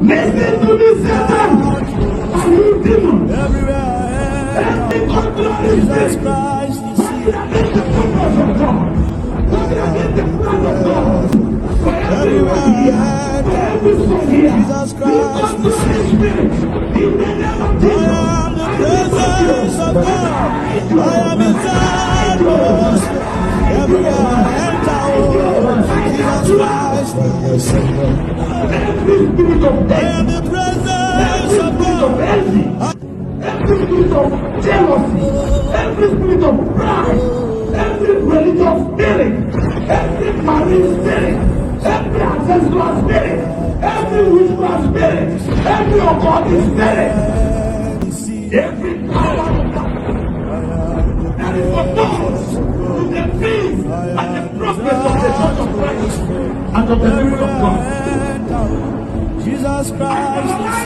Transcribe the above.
Listen to me, Satan. Are you demon? Everywhere I am, Every control is Jesus dead. Christ is We are in the purpose of God. We are in the plan of God. For everyone everywhere here, I for enter. every soul here, Jesus we Christ control is the here. spirit. In the name of I Jesus, am the I demand presence of you. God. I I am His atmosphere. Everywhere I enter, oh, Jesus Christ is here. Every spirit of I am death, the presence every of spirit of God. envy, every spirit of jealousy, every spirit of pride, every religious spirit, every marine spirit, every ancestral spirit, every witchcraft spirit, every occultic spirit, every power of darkness that is opposed to the faith and the progress of the church of Christ and of the people of Everywhere God. I enter, Jesus Christ is